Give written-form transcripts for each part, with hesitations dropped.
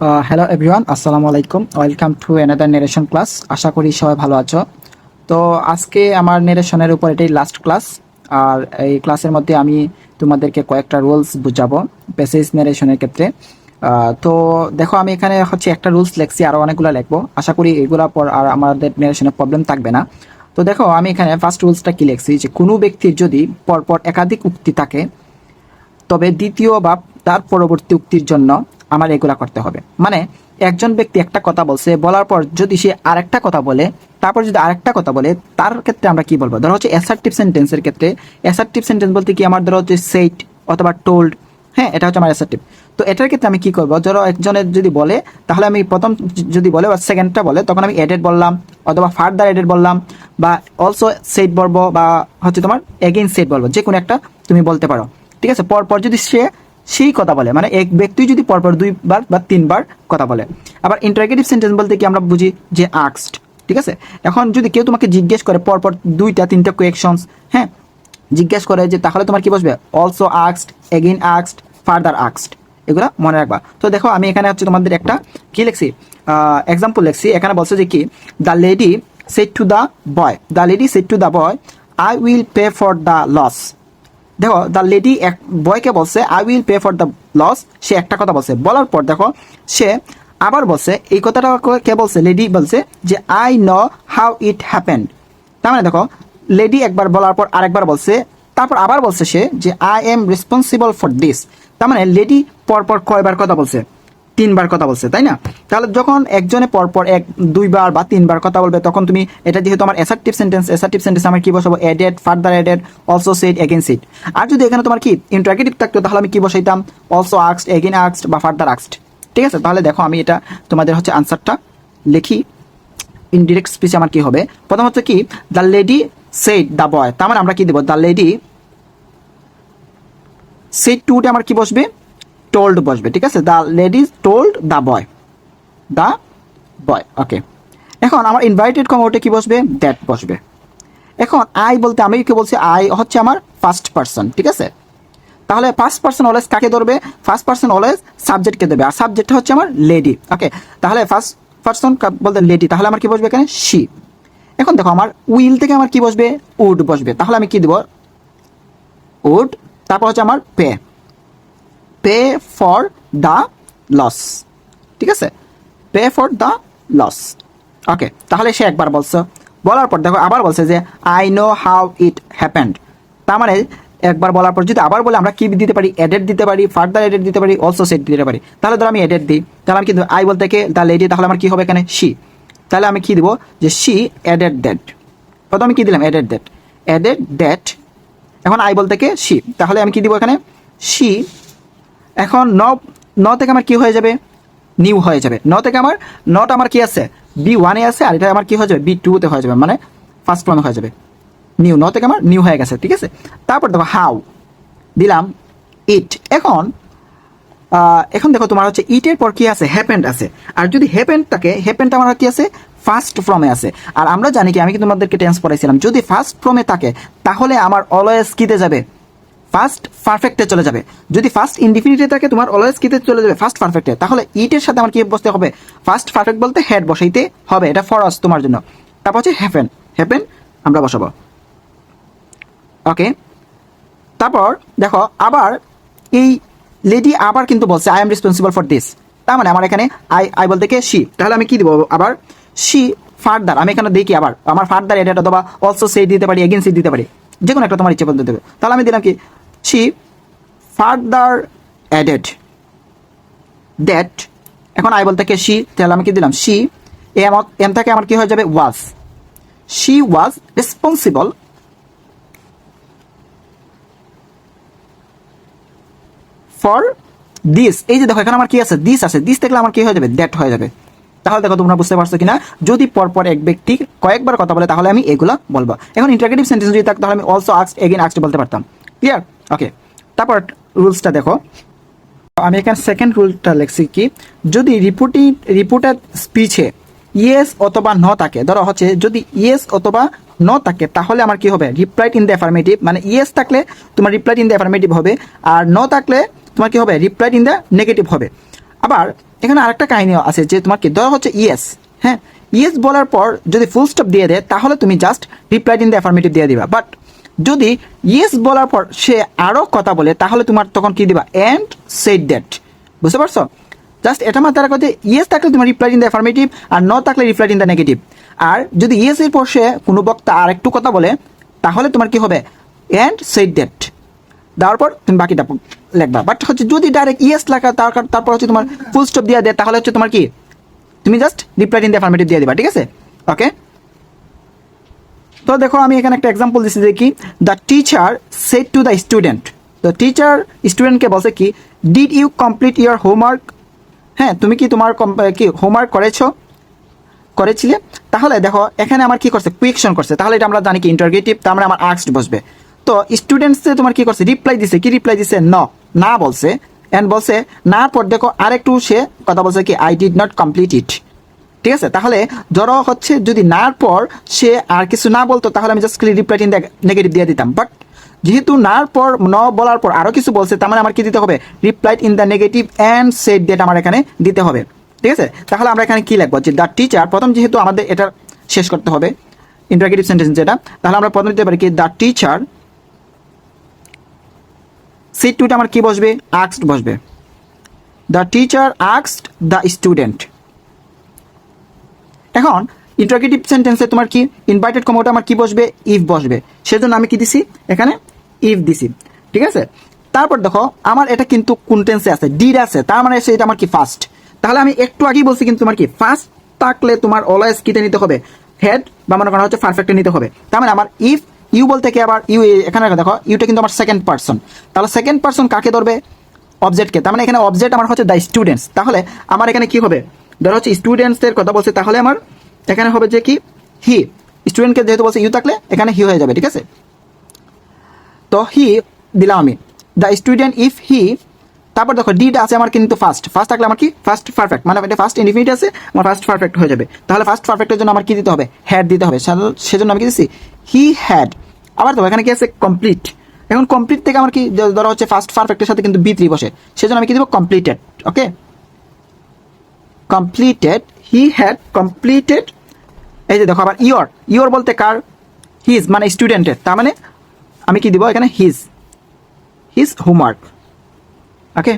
Hello everyone, আসসালামু আলাইকুম। Welcome to another narration class. আশা করি সবাই ভালো আছো। তো আজকে আমার নেরেশনের উপর এটাই লাস্ট ক্লাস। আর এই ক্লাসের মধ্যে আমি তোমাদেরকে কয়েকটা রুলস বুঝাবো প্যাসেজ নেরেশনের ক্ষেত্রে। তো দেখো, আমি এখানে হচ্ছে একটা রুলস লিখছি, আরও অনেকগুলো লিখবো। আশা করি এগুলোর পর আর আমাদের নেরেশনের প্রবলেম থাকবে না। তো দেখো, আমি এখানে ফার্স্ট রুলসটা কি লিখছি, যে কোনো ব্যক্তির যদি পরপর একাধিক উক্তি থাকে তবে দ্বিতীয় বা তার পরবর্তী উক্তির জন্য আমার এগুলা করতে হবে। মানে একজন ব্যক্তি একটা কথা বলছে, বলার পর যদি সে আরেকটা কথা বলে, তারপর যদি আরেকটা কথা বলে, তার ক্ষেত্রে আমরা কি বলবো? ধরো হচ্ছে অ্যাসার্টিভ সেন্টেন্সের ক্ষেত্রে, অ্যাসার্টিভ সেন্টেন্স বলতে কি, আমার ধরো হচ্ছে সেইট অথবা টোল্ড। হ্যাঁ, এটা হচ্ছে আমার অ্যাসার্টিভ। তো এটার ক্ষেত্রে আমি কি করবো? ধরো একজনের যদি বলে, তাহলে আমি প্রথম যদি বলে বা সেকেন্ডটা বলে, তখন আমি এডেড বললাম অথবা ফার্দার এডেড বললাম, বা অলসো সেইট বলবো, বা হচ্ছে তোমার এগেইন সেইট বলবো, যে কোনো একটা তুমি বলতে পারো। ঠিক আছে, পরপর যদি সে সেই কথা বলে, মানে এক ব্যক্তি যদি পরপর দুইবার বা তিনবার কথা বলে। আবার ইন্টারগেটিভ সেন্টেন্স বলতে কি আমরা বুঝি যে আক্সড। ঠিক আছে, এখন যদি কেউ তোমাকে জিজ্ঞেস করে পরপর দুইটা তিনটা কোয়েকশনস, হ্যাঁ, জিজ্ঞেস করে, যে তাহলে তোমার কি বসবে? অলসো আক্সড, এগেইন আক্সড, ফার্দার আক্সড, এগুলো মনে রাখবা। তো দেখো, আমি এখানে হচ্ছে তোমাদের একটা কি লিখছি, এক্সাম্পল লিখছি। এখানে বলছে যে কি, the lady said to the boy, the lady said to the boy, I will pay for the loss. দেখো, দ্য লেডি এক বয়কে বলছে I will pay for the loss. সে একটা কথা বলছে, বলার পর দেখো সে আবার বলছে, এই কথাটা কে বলছে? লেডি বলছে যে I know how it happened. তার মানে দেখো, লেডি একবার বলার পর আরেকবার বলছে, তারপর আবার বলছে সে যে I am responsible for this. তার মানে লেডি পরপর কয়বার কথা বলছে? তিনবার কথা বলছে, তাই না? তাহলে যখন একজনে পরপর এক দুইবার বা তিনবার কথা বলবে, তখন তুমি এটা যেহেতু আমার অ্যাসার্টিভ সেন্টেন্স, অ্যাসার্টিভ সেন্টেন্স আমার কি বসাবো? Added, further added, also said, again said. আর যদি এখানে তোমার কি ইন্টারগেটিভ থাকতো, তাহলে আমি কি বসাইতাম? অলসো আক্সড, এগেইন আক্সড, বা ফার্দার আক্সড। ঠিক আছে, তাহলে দেখো আমি এটা তোমাদের হচ্ছে আনসারটা লিখি। ইনডিরেক্ট স্পিচে আমার কি হবে? প্রথম হচ্ছে কি, the lady said the boy. তার মানে আমরা কি দেবো? দ্য লেডি সেড টুতে আমার কি বসবে? টোল্ড বসবে। ঠিক আছে, the lady told the boy, the boy. Okay, এখন আমার ইনভাইটেড কমোটে কি বসবে? দ্যাট বসবে। এখন আই বলতে আমি কি বলছি? আই হচ্ছে আমার ফার্স্ট পার্সন। ঠিক আছে, তাহলে ফার্স্ট পার্সন অলওয়েজ কাকে ধরবে? ফার্স্ট পার্সন অলওয়েজ সাবজেক্টকে দেবে, আর সাবজেক্টটা হচ্ছে আমার লেডি। ওকে, তাহলে ফার্স্ট পার্সন বলতে লেডি, তাহলে আমার কি বসবে এখানে? শি। এখন দেখো, আমার উইল থেকে আমার কি বসবে? উড বসবে। তাহলে আমি কি দেব? উড। তারপর হচ্ছে আমার pay, pay for the loss. ঠিক আছে, pay for the loss. Okay, তাহলে সে একবার বলছে, বলার পর দেখো আবার বলছে যে I know how it happened. তার মানে একবার বলার পর যদি আবার বলে, আমরা কি দিতে পারি? এডেড দিতে পারি, ফার্দার এডেড দিতে পারি, অলসো সেট দিতে পারি। তাহলে ধরো আমি এডেড দিই, তাহলে আমি কিন্তু আই বলতে কি দ্য লেডি, তাহলে আমার কি হবে এখানে? শি। তাহলে আমি কি দিব? যে শি এডেড দ্যাট। প্রথমে আমি কি দিলাম? Added that, added that. এখন আই বলতে কি শি, তাহলে আমি কি দিব এখানে? শি। এখন ন, ন থেকে আমার কি হয়ে যাবে? নিউ হয়ে যাবে। ন থেকে আমার, নট আমার কি আছে? B1 আছে, আর এটা আমার কি হয়ে যাবে? B2 তে হয়ে যাবে, মানে ফার্স্ট ফর্মে হয়ে যাবে। নিউ, ন থেকে আমার নিউ হয়ে গেছে। ঠিক আছে, তারপর দেখো হাউ দিলাম ইট। এখন এখন দেখো, তোমার হচ্ছে ইটের পর কি আছে? হ্যাপেন্ড আছে। আর যদি হ্যাপেন্ড থাকে, হ্যাপেন্ড আমার কি আছে? ফার্স্ট ফর্মে আছে। আর আমরা জানি কি, আমি কি তোমাদেরকে টেন্স পড়াইছিলাম, যদি ফার্স্ট ফর্মে থাকে তাহলে আমার অলওয়েজ কিতে যাবে? ফার্স্ট পারফেক্টে চলে যাবে। যদি ফার্স্ট ইনডিফিনিটে থাকে, তোমার অলওয়েজ কিতে চলে যাবে? ফার্স্ট পারফেক্টে। তাহলে ইটের সাথে আমার কি বসতে হবে? ফার্স্ট পারফেক্ট বলতে হেড বসাইতে হবে, এটা ফরস তোমার জন্য। তারপর হচ্ছে হ্যাপেন, হ্যাপেন আমরা বসাবো। ওকে, তারপর দেখো আবার এই লেডি আবার কিন্তু বলছে I am responsible for this. তার মানে আমার এখানে আই, আই বলতে কে? শি। তাহলে আমি কি দিব আবার? She further. আমি এখানে দেখি আবার আমার ফার্দার এডেড অথবা অলসো সেই দিতে পারি, এগেইন সেই দিতে পারি, যে কোনো একটা তোমার ইচ্ছে বলতে দেবে। তাহলে আমি দিলাম কি? She further added that. এখন আই বলতে কে? শি। তাহলে আমি কি দিলাম? শি। এম থেকে আমার কি হয়ে যাবে? Was. She was responsible for this. এই যে দেখো, এখানে আমার কি আছে? দিস আছে। দিস দেখলে আমার কি হয়ে যাবে? দ্যাট হয়ে যাবে। তাহলে দেখো, তোমরা বুঝতে পারছো কিনা? যদি পরপর এক ব্যক্তি কয়েকবার কথা বলে, তাহলে আমি এগুলা বলবো। এখন ইন্টারগেটিভ সেন্টেন্স যদি থাকতো, তাহলে আমি অলসো আস্কড, এগেইন আস্কড বলতে পারতাম। ক্লিয়ার? ওকে, তারপর রুলসটা দেখো। আমি এখানে সেকেন্ড রুলটা লিখছি কি, যদি রিপোর্টেড স্পিচে ইয়েস অথবা ন থাকে, ধরো হচ্ছে যদি ইয়েস অথবা ন থাকে, তাহলে আমার কি হবে? Replied in the affirmative. মানে ইয়েস থাকলে তোমার রিপ্লাইড ইন দ্য অ্যাফার্মেটিভ হবে, আর ন থাকলে তোমার কি হবে? রিপ্লাইড ইন দ্য নেগেটিভ হবে। আবার এখানে আরেকটা কাহিনী আছে যে তোমার কি ধরো হচ্ছে ইয়েস, হ্যাঁ ইয়েস বলার পর যদি ফুল স্টপ দিয়ে দেয় তাহলে তুমি just replied in the affirmative দিয়ে দিবা। বাট যদি ইয়েস বলার পর সে আরও কথা বলে তাহলে তোমার তখন কি দিবা, অ্যান্ড সেড দ্যাট। বুঝতে পারছো? জাস্ট এটা মাথায় রাখো যে ইয়েস থাকলে তোমার রিপ্লাইড ইন দ্য অ্যাফার্মেটিভ, আর ন থাকলে রিপ্লাইড ইন দ্য নেগেটিভ। আর যদি ইয়েস এর পর সে কোনো বক্তা আর একটু কথা বলে তাহলে তোমার কি হবে, অ্যান্ড সেড দ্যাট দেওয়ার পর তুমি বাকিটা লিখবা। বাট হচ্ছে যদি ডাইরেক্ট ইয়েস লেখা তারপর হচ্ছে তোমার ফুল স্টপ দিয়ে দেয় তাহলে হচ্ছে তোমার কি, তুমি just replied in the affirmative দিয়ে দিবা। ঠিক আছে, ওকে। তো দেখো আমি এখানে একটা এক্সাম্পল দিচ্ছি যে কি, the teacher said to the student. তো টিচার স্টুডেন্টকে বলছে কি, did you complete your homework. হ্যাঁ তুমি কি তোমার কি হোমওয়ার্ক করেছিলে। তাহলে দেখো এখানে আমার কি করছে, কুয়েকশন করছে, তাহলে এটা আমরা জানি কি ইন্টারগেটিভ, তার মানে আমার আস্কড বসবে। তো স্টুডেন্টসে তোমার কি করছে, রিপ্লাই দিছে, কি রিপ্লাই দিছে, না বলছে, এন্ড বলছে না পর দেখো আরেকটু সে কথা বলছে কি, I did not complete it. ঠিক আছে, তাহলে ধরো হচ্ছে যদি নার পর সে আর কিছু না বলতো তাহলে আমি just reply in the negative দিয়ে দিতাম। বাট যেহেতু নার পর বলার পর আরও কিছু বলছে তার মানে আমার কি দিতে হবে, replied in the negative and said that আমার এখানে দিতে হবে। ঠিক আছে, তাহলে আমরা এখানে কি লিখবো, যে দ্য টিচার, প্রথম যেহেতু আমাদের এটা শেষ করতে হবে ইন্টারগেটিভ সেন্টেন্স যেটা, তাহলে আমরা প্রথম দিতে পারি কি, দ্য টিচার সেড টুটা আমার কি বসবে, আস্কড বসবে। The teacher asked the student. এখন ইন্টারগেটিভ সেন্টেন্সে তোমার কি ইনভাইটেড কমা, ওটা আমার কি বসবে, ইফ বসবে। সেজন্য আমি কি দিছি এখানে, ইফ দিছি। ঠিক আছে, তারপর দেখো আমার এটা কিন্তু কোন টেন্সে আছে, ডিড আছে, তার মানে এটা আমার কি ফার্স্ট। তাহলে আমি একটু আগেই বলছি কিন্তু তোমার কি ফার্স্ট থাকলে তোমার অলওয়েজ কিতে নিতে হবে, হেড বা মনে করা হচ্ছে পারফেক্টে নিতে হবে। তার মানে আমার ইফ ইউ বলতে কি, আবার ইউ এখানে দেখো ইউটা কিন্তু আমার সেকেন্ড পার্সন, তাহলে সেকেন্ড পার্সন কাকে ধরবে, অবজেক্টকে। তার মানে এখানে অবজেক্ট আমার হচ্ছে দ্য স্টুডেন্টস। তাহলে আমার এখানে কি হবে, ধরো হচ্ছে স্টুডেন্টসের কথা বলছে, তাহলে আমার এখানে হবে যে কি, হি। স্টুডেন্টকে যেহেতু বলছে ইউ থাকলে এখানে হি হয়ে যাবে। ঠিক আছে, তো হি দিলাম আমি, দ্য স্টুডেন্ট ইফ হি। তারপর দেখো ডিড আছে আমার কিন্তু ফার্স্ট থাকলে আমার কি, ফার্স্ট পারফেক্ট, মানে এটা ফার্স্ট ইনডিফিনিট আছে, আমার ফার্স্ট পারফেক্ট হয়ে যাবে। তাহলে ফার্স্ট পারফেক্টের জন্য আমার কি দিতে হবে, হ্যাড দিতে হবে। সেজন্য আমি কি দিচ্ছি, হি হ্যাড। আবার তো এখানে কি আছে, কমপ্লিট। এখন কমপ্লিট থেকে আমার কি ধরো হচ্ছে ফার্স্ট পারফেক্টের সাথে কিন্তু বি3 বসে, সেজন্য আমি কি দেবো, completed. Okay, completed, he had completed. এই যে দেখো আবার ইওর বলতে কার, হিজ মানে স্টুডেন্টের, তার মানে আমি কি দিব এখানে, হিজ হোমওয়ার্ক। ওকে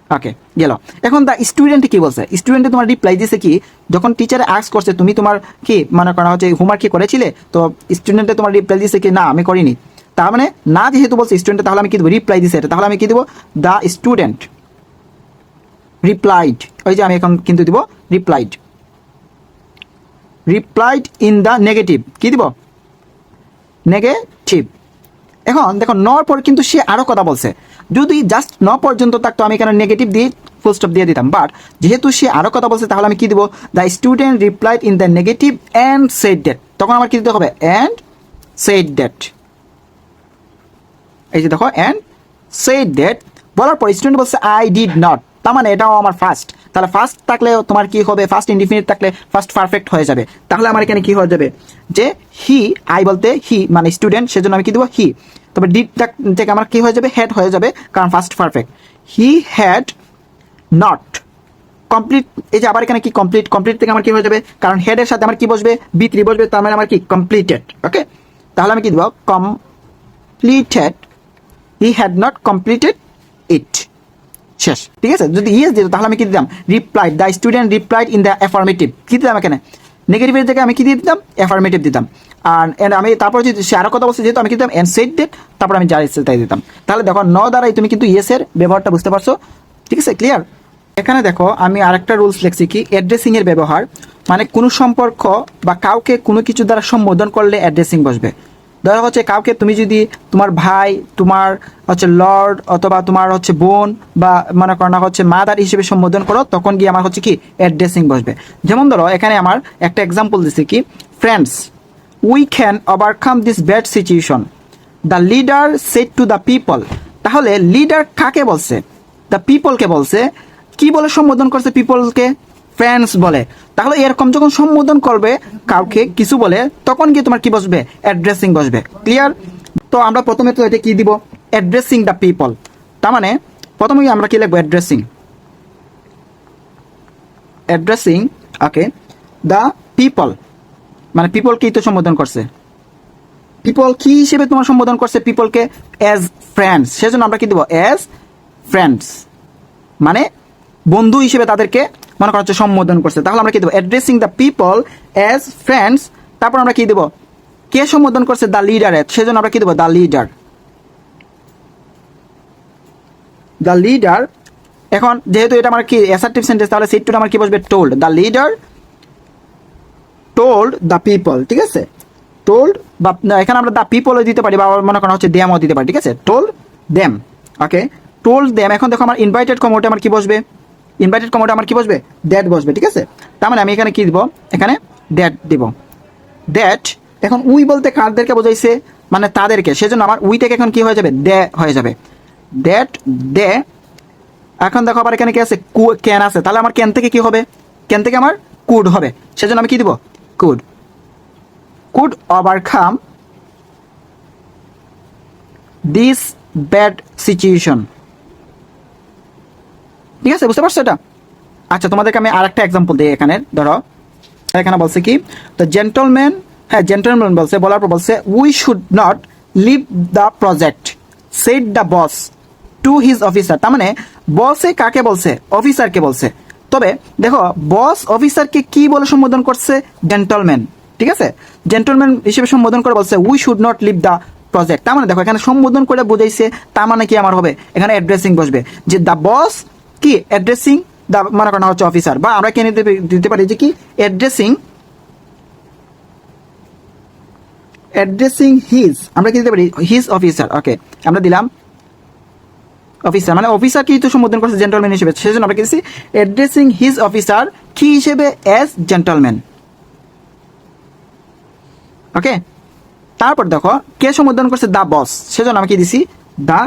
ওকে গেল। এখন দ্য স্টুডেন্ট কি বলছে, স্টুডেন্টে তোমার রিপ্লাই দিছে কি, যখন টিচারে আস্ক করছে তুমি তোমার কি মনে করা হচ্ছে হোমওয়ার্ক কি করেছিলে, তো স্টুডেন্টে তোমার রিপ্লাই দিছে কি, না আমি করিনি। তার মানে না যেহেতু বলছে স্টুডেন্টে, তাহলে আমি কি দেবো, রিপ্লাই দিছে এটা, তাহলে আমি কি দেবো, দ্য স্টুডেন্ট রিপ্লাইড। ওই যে আমি এখন কিন্তু দিব রিপ্লাইড ইন দ্য নেগেটিভ, কি দিব, নেগেটিভ। এখন দেখো নর পর কিন্তু সে আরও কথা বলছে, যদি জাস্ট ন পর্যন্ত থাকতো আমি এখানে নেগেটিভ দিয়ে ফুল স্টপ দিয়ে দিতাম। বাট যেহেতু সে আরও কথা বলছে তাহলে আমি কি দিব, the student replied in the negative and said that. তখন আমার কি দিতে হবে, অ্যান্ড সেড দ্যাট। এই যে দেখো অ্যান্ড সেড দ্যাট বলার পর স্টুডেন্ট বলছে আই ডিড নট, তার মানে এটাও আমার ফার্স্ট। তাহলে ফার্স্ট থাকলে তোমার কি হবে, ফার্স্ট ইনডিফিনিট থাকলে ফার্স্ট পারফেক্ট হয়ে যাবে। তাহলে আমার এখানে কি হয়ে যাবে, যে হি, আই বলতে হি মানে স্টুডেন্ট, সেজন্য আমি কি দেবো, হি। তবে ডিড থেকে আমার কি হয়ে যাবে, হ্যাড হয়ে যাবে, কারণ first perfect. He had not complete. এই যে আবার এখানে কি কমপ্লিট থেকে আমার কি হয়ে যাবে, কারণ হেডের সাথে আমার কি বসবে, বি3 বসবে, তার মানে আমার কি কমপ্লিটেড। ওকে, তাহলে আমি কি দেবো, completed, he had not completed it. শেষ। ঠিক আছে, যদি ইয়েস দিত তাহলে আমি কি দিতাম, replied, the student replied in the affirmative. কি দিতাম এখানে, নেগেটিভের জায়গায় আমি কি দিয়ে দিতাম, অ্যাফার্মেটিভ দিতাম। আর আমি তারপর যদি সে আরও কথা বলছে যেহেতু আমি কি দিতাম, অ্যান্ড সেড দ্যাট, তারপর আমি যা ইচ্ছে তাই দিতাম। তাহলে দেখো ন দ্বারাই তুমি কিন্তু ইয়েসের ব্যবহারটা বুঝতে পারছো। ঠিক আছে, ক্লিয়ার। এখানে দেখো আমি আরেকটা রুলস লিখছি কি, অ্যাড্রেসিং এর ব্যবহার, মানে কোনো সম্পর্ক বা কাউকে কোনো কিছু দ্বারা সম্বোধন করলে অ্যাড্রেসিং বসবে। ধরো হচ্ছে কাউকে তুমি যদি তোমার ভাই, তোমার হচ্ছে লর্ড, অথবা তোমার হচ্ছে বোন, বা মনে করো না হচ্ছে মাদার হিসেবে সম্বোধন করো, তখন গিয়ে আমার হচ্ছে কি অ্যাড্রেসিং বসবে। যেমন ধরো এখানে আমার একটা এক্সাম্পল দিচ্ছি কি, friends we can overcome this bad situation, the leader shed to the people. তাহলে লিডার কাকে বলছে, দ্য পিপলকে বলছে। কি বলে সম্বোধন করছে পিপলকে, ফ্রেন্ডস বলে। তাহলে এরকম যখন সম্বোধন করবে কাউকে কিছু বলে, তখন গিয়ে তোমার কি বসবে, অ্যাড্রেসিং বসবে। ক্লিয়ার। তো আমরা প্রথমে তো এটা কি দিব, অ্যাড্রেসিং দ্য পিপল। তার মানে প্রথমে আমরা কি লিখবো, addressing. Addressing okay the people, মানে পিপলকে তো সম্বোধন করছে, পিপল কি হিসেবে তোমার সম্বোধন করছে পিপলকে? অ্যাজ ফ্রেন্ডস, সেজন্য আমরা কি দেবো? অ্যাজ ফ্রেন্ডস, মানে বন্ধু হিসেবে তাদেরকে মনে করা হচ্ছে সম্বোধন করছে। তাহলে আমরা কি দেবো? Addressing the people as friends, তারপর আমরা কি দেবো? কে সম্বোধন করছে? দ্য লিডার, সেজন্য আমরা কি দেবো? The leader, the leader. এখন যেহেতু এটা আমার কি অ্যাসার্টিভ সেন্টেন্স, তাহলে সেট টুটা আমার কি বসবে? Told, the leader told the people, ঠিক আছে? টোল্ড বা এখানে আমরা দ্য পিপলও দিতে পারি, বা মনে করা হচ্ছে দেমও দিতে পারি, ঠিক আছে? টোল্ড দেম, ওকে, টোল্ড দেম। এখন দেখো আমার ইনভাইটেড কমোটে আমার কি বসবে? ইনভাইটেড কমোটে আমার কি বসবে? দ্যাট বসবে, ঠিক আছে? তার মানে আমি এখানে কি দিব? এখানে দ্যাট দিব, দ্যাট। এখন উই বলতে কারদেরকে বোঝাইছে? মানে তাদেরকে, সেজন্য আমার উই থেকে এখন কি হয়ে যাবে? দে হয়ে যাবে, দ্যাট দে। এখন দেখো আবার এখানে কি আছে? ক্যান আছে, তাহলে আমার ক্যান থেকে কি হবে? ক্যান থেকে আমার কুড হবে, সেজন্য আমি কি দিব? Could, could overcome this bad situation, ঠিক আছে? বুঝতে পারছো এটা? আচ্ছা, তোমাদেরকে আমি আর একটা এক্সাম্পল দিই। এখানে ধরো, এখানে বলছে কি? তো জেন্টলম্যান, হ্যাঁ জেন্টলম্যান বলছে, বলার পর বলছে we should not leave the project said the boss to his officer. তার মানে বসে কাকে বলছে? অফিসারকে বলছে। তবে দেখো, বস অফিসারকে কি বলে সম্বোধন করছে? জেন্টলম্যান, ঠিক আছে? জেন্টলম্যান হিসেবে সম্বোধন করে বলছে we should not leave the project. তার মানে দেখো, এখানে সম্বোধন করে বুঝাইছে, তার মানে কি আমার হবে? এখানে অ্যাড্রেসিং বসবে, যে দ্য বস কি অ্যাড্রেসিং দ্য, মনে করা হচ্ছে অফিসার, বা আমরা কেন দিতে পারি যে কি অ্যাড্রেসিং, অ্যাড্রেসিং হিজ, আমরা কি দিতে পারি? হিজ অফিসার, ওকে, আমরা দিলাম অফিসার, মানে অফিসার কি তো সম্বোধন করছে জেন্টলম্যান হিসেবে, সেজন্য আমরা কি দিচ্ছি? অ্যাড্রেসিং হিজ অফিসার কি হিসেবে? অ্যাজ জেন্টলম্যান, ওকে। তারপর দেখো, কে সম্বোধন করছে? দ্য বস, সেজন্য আমি কি দিছি? The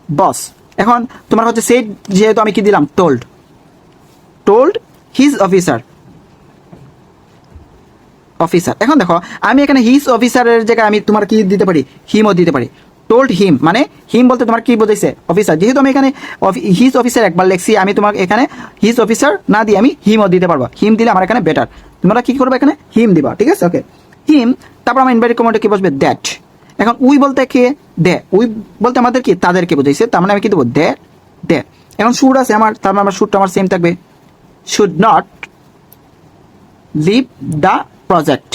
boss. এখন তোমার হচ্ছে সেই, যেহেতু আমি কি দিলাম? Told, told his officer, officer. এখন দেখো, আমি এখানে হিজ অফিসারের জায়গায় আমি তোমার কি দিতে পারি? হিমও দিতে পারি। টোল্ড হিম, মানে হিম বলতে তোমার কি বোঝাইছে? অফিসার। যেহেতু আমি এখানে হিজ অফিসার একবার লেখছি, আমি তোমাকে এখানে হিজ অফিসার না দিয়ে আমি হিমও দিতে পারবো। হিম দিলে আমার এখানে বেটার, তোমরা কি করবে? এখানে হিম দিবা, ঠিক আছে? ওকে, হিম। তারপর আমার ইনভাইটেড কমেন্টে কি বসবে? দ্যাট। এখন উই বলতে কে? দে। উই বলতে আমাদের কি? তাদেরকে বোঝাইছে, তার মানে আমি কি দেবো? দে, দে। এখন শুড আছে আমার, তার মানে আমার শুডটা আমার সেম থাকবে, should not leave the project.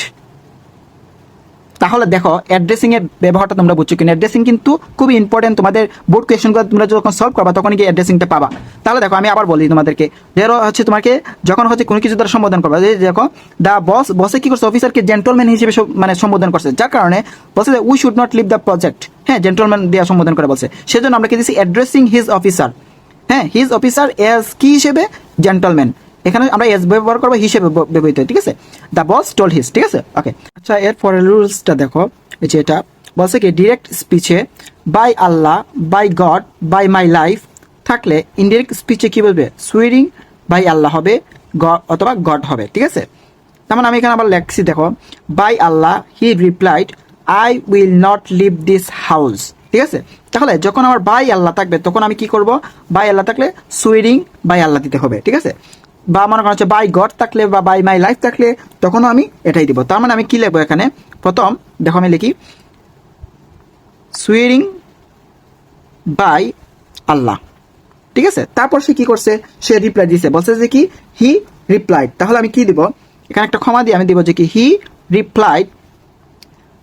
তাহলে দেখো, অ্যাড্রেসিং এর ব্যবহারটা তোমরা বুঝছো কিনা? অ্যাড্রেসিং কিন্তু খুবই ইম্পর্টেন্ট, তোমাদের বোর্ড কোয়েশ্চেনগুলো তোমরা যখন সলভ করবা তখন কি অ্যাড্রেসিংটা পাবা। তাহলে দেখো, আমি আবার বলি তোমাদেরকে, ধরো হচ্ছে তোমাকে যখন হচ্ছে কোনো কিছু দ্বারা সম্বোধন করবা, যে দেখো দ্য বস, বসে কি করছে? অফিসারকে জেন্টলম্যান হিসেবে মানে সম্বোধন করছে, যার কারণে বলছে যে we should not leave the project, হ্যাঁ, জেন্টলম্যান দিয়ে সম্বোধন করে বলছে, সেজন্য আমরা কি দিচ্ছি? অ্যাড্রেসিং হিজ অফিসার, হ্যাঁ, হিজ অফিসার এজ কি হিসেবে? জেন্টলম্যান। এখানে আমরা এস ব্যবহার করবো হিসেবে ব্যবহৃত, ঠিক আছে? দ্য বস টোল্ড হিজ, ঠিক আছে? ওকে। আচ্ছা, এরপরে রুলসটা দেখো, এই যে এটা বলছে কি ডিরেক্ট স্পিচে বাই আল্লাহ, by God, by my life থাকলে ইনডিরেক্ট স্পিচে কি বলবে? সুইরিং বাই আল্লাহ হবে, গড অথবা গড হবে, ঠিক আছে? তার মানে আমি এখানে আবার লেখছি, দেখো, by Allah he replied I will not leave this house, ঠিক আছে? তাহলে যখন আমার বাই আল্লাহ থাকবে তখন আমি কি করব? বাই আল্লাহ থাকলে সুইরিং বাই আল্লাহ দিতে হবে, ঠিক আছে? বা মনে করা হচ্ছে বাই গড থাকলে বা বাই মাই লাইফ থাকলে তখনও আমি এটাই দিব। তার মানে আমি কি লিখবো এখানে? প্রথম দেখো, আমি লিখি সুইরিং বাই আল্লাহ, ঠিক আছে? তারপর সে কি করছে? সে রিপ্লাই দিছে, বলছে যে কি হি রিপ্লাইড। তাহলে আমি কি দিব? এখানে একটা ক্ষমা দিয়ে আমি দিব যে কি হি রিপ্লাইড।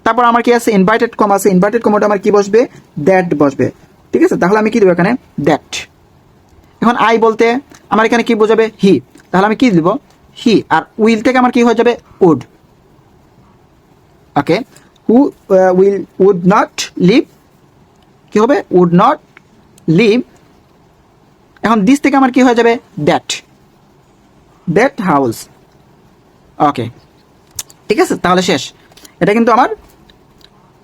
তারপর আমার কি আছে? ইনভাইটেড কম আছে, ইনভাইটেড কমটা আমার কি বসবে? দ্যাট বসবে, ঠিক আছে? তাহলে আমি কি দেবো এখানে? দ্যাট। এখন আই বলতে আমার এখানে কি বোঝাবে? হি। তাহলে আমি কি দিব? হি। আর উইল থেকে আমার কি হয়ে যাবে? Would, okay. Who will would not leave, কি হবে? Would not leave. এখন দিস থেকে আমার কি হয়ে যাবে? দ্যাট, দ্যাট হাউস, ওকে, ঠিক আছে? তাহলে শেষ, এটা কিন্তু আমার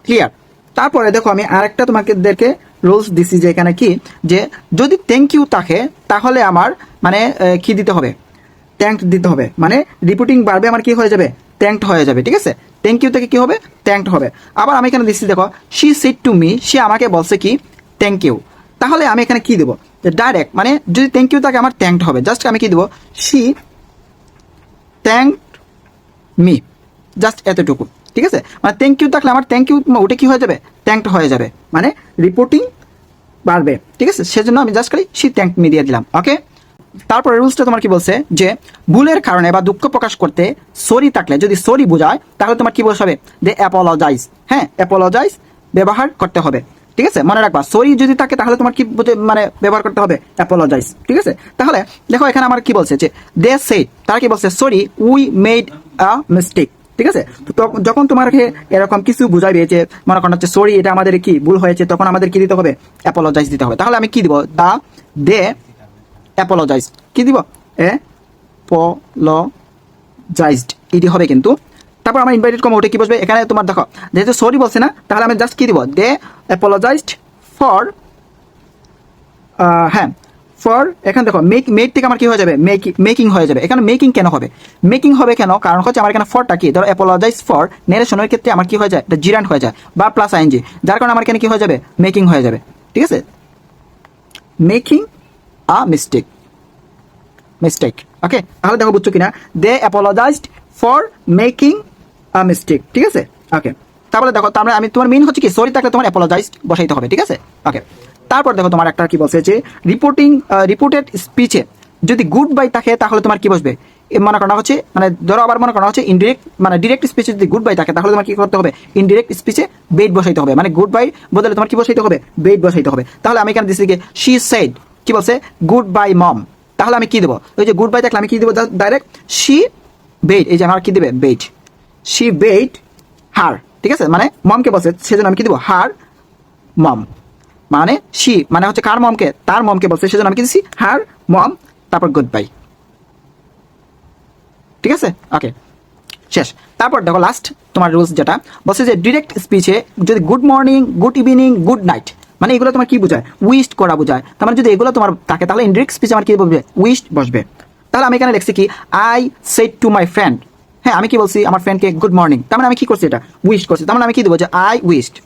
ক্লিয়ার। তারপরে দেখো, আমি আরেকটা তোমাদেরকে রুলস দিছি, যে এখানে কি, যে যদি থ্যাংক ইউ থাকে তাহলে আমার মানে কি দিতে হবে? থ্যাঙ্কড দিতে হবে, মানে রিপিটিং বারবে আমার কি হয়ে যাবে? থ্যাঙ্কড হয়ে যাবে, ঠিক আছে? থ্যাংক ইউ থেকে কি হবে? থ্যাঙ্কড হবে। আবার আমি এখানে দিচ্ছি, দেখো, শি সেড টু মি, সে আমাকে বলছে কি? Thank you. তাহলে আমি এখানে কি দেবো, ডাইরেক্ট মানে যদি থ্যাংক ইউ থাকে আমার থ্যাঙ্কড হবে, জাস্ট আমি কি দেবো, শি থ্যাঙ্কড মি, জাস্ট এতটুকু। ঠিক আছে, মানে থ্যাংক ইউ থাকলে আমার থ্যাংক ইউ ওটা কি হয়ে যাবে, থ্যাঙ্কড হয়ে যাবে, মানে রিপোর্টিং বাড়বে। ঠিক আছে, সেজন্য আমি জাস্ট খালি শি থ্যাঙ্ক মি দিয়ে দিলাম। ওকে, তারপরে রুলসটা তোমার কি বলছে যে ভুলের কারণে বা দুঃখ প্রকাশ করতে সরি থাকলে, যদি সরি বোঝায় তাহলে তোমার কি বসাবে, দে অ্যাপোলজাইজ। হ্যাঁ, অ্যাপোলজাইজ ব্যবহার করতে হবে। ঠিক আছে, মনে রাখবা সরি যদি থাকে তাহলে তোমার কি মানে ব্যবহার করতে হবে, অ্যাপোলজাইজ। ঠিক আছে, তাহলে দেখো এখানে আমার কি বলছে যে দে সেড, তারা কি বলছে, sorry we made a mistake. ঠিক আছে, তো যখন তোমাকে এরকম কিছু বুঝাইবে যে মনে করেন হচ্ছে সরি এটা আমাদের কি ভুল হয়েছে, তখন আমাদের কি দিতে হবে, অ্যাপোলজাইজ দিতে হবে। তাহলে আমি কি দিব, দা দে অ্যাপোলজাইজ, কি দিব, অ্যাপোলজাইজড, এটি হবে কিন্তু। তারপর আমার ইনভাইটেড কমা ওটা কি বসবে, এখানে তোমার দেখো যেহেতু সরি বলছে না, তাহলে আমি জাস্ট কি দিব, দে অ্যাপোলজাইজড ফর, হ্যাঁ ফর, এখানে দেখো মেড থেকে আমার কি হয়ে যাবে, মেকিং হয়ে যাবে। এখানে মেকিং কেন হবে, মেকিং হবে কেন, কারণ হচ্ছে আমার এখানে ফরটা কি, ধরো অ্যাপোলজাইজ ফর নেরেশনের ক্ষেত্রে আমার কি হয়ে যায়, এটা জিরান্ট হয়ে যায় বা প্লাস আইএনজি, যার কারণে আমার এখানে কি হয়ে যাবে, মেকিং হয়ে যাবে। ঠিক আছে, মেকিং আ মিস্টেক, ওকে। তাহলে দেখো বুঝছো কিনা, দে অ্যাপোলজাইজড ফর মেকিং আ মিস্টেক। ঠিক আছে, ওকে। তারপরে দেখো, তারপরে আমি তোমার মেইন হচ্ছে কি, সরি থাকলে তোমার অ্যাপোলজাইজড বসাইতে হবে। ঠিক আছে, ওকে। তারপর দেখো তোমার একটা কি বলছে যে রিপোর্টেড স্পিচে যদি গুড বাই থাকে তাহলে তোমার কি বসবে, মনে করা হচ্ছে মানে ধরো আবার মনে করা হচ্ছে ইনডিরেক্ট, মানে ডিরেক্ট স্পিচে যদি গুড বাই থাকে তাহলে তোমার কি করতে হবে, ইনডিরেক্ট স্পিচে বেইট বসাইতে হবে, মানে গুড বাই বদলে তোমার কি বসাইতে হবে, বেইট বসাইতে হবে। তাহলে আমি এখানে দিচ্ছি কি, শি সেড, কি বলছে, গুড বাই মম, তাহলে আমি কি দেবো, ওই যে গুড বাই থাকলে আমি কি দেবো, ডাইরেক্ট শি বেইট, এই যে আমার কি দেবে, বেইট, শি বেইট হার। ঠিক আছে, মানে মমকে বলছে সেজন্য আমি কি দেবো, হার মম, মানে শি মানে হচ্ছে কার মমকে, তার মমকে বলছে সেজন্য আমি কি দিচ্ছি, হার মম, তারপর গুড বাই। ঠিক আছে, ওকে, শেষ। তারপর দেখো লাস্ট তোমার রুলস যেটা বলছে যে ডিরেক্ট স্পিচে যদি good morning, good evening, good night, মানে এগুলো তোমার কি বোঝায়, উইশ করা বোঝায়। তার মানে যদি এগুলো তোমার থাকে তাহলে ইনডিরেক্ট স্পিচে আমার কি বলবে, উইশ বসবে। তাহলে আমি এখানে লিখছি কি, I said to my friend, হ্যাঁ আমি কি বলছি আমার ফ্রেন্ডকে গুড মর্নিং, তার মানে আমি কি করছি, এটা উইশ করছি। তার মানে আমি কি দেবো, যে I wished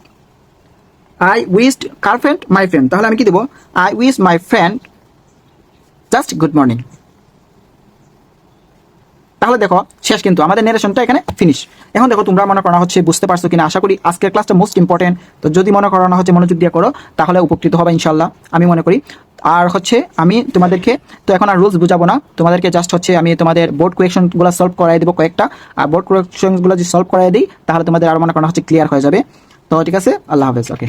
car friend, my friend, তাহলে আমি কি দেবো, I wish my friend just good morning. তাহলে দেখো শেষ, কিন্তু আমাদের নেরেশনটা এখানে ফিনিশ। এখন দেখো তোমরা মনে করা হচ্ছে বুঝতে পারছো কিনা, আশা করি আজকের ক্লাসটা মোস্ট ইম্পর্টেন্ট। তো যদি মনে করানো হচ্ছে মনোযোগ দিয়ে করো তাহলে উপকৃত হবে ইনশাল্লাহ, আমি মনে করি। আর হচ্ছে আমি তোমাদেরকে তো এখন আর রুলস বুঝাবো না, তোমাদেরকে জাস্ট হচ্ছে আমি তোমাদের বোর্ড কোয়েকশনগুলো সলভ করাই দেবো কয়েকটা, আর বোর্ড কোয়েকশনগুলো যদি সলভ করাই দিই তাহলে তোমাদের আর মনে করা হচ্ছে ক্লিয়ার হয়ে যাবে। তো ঠিক আছে, আল্লাহ হাফেজ, ওকে।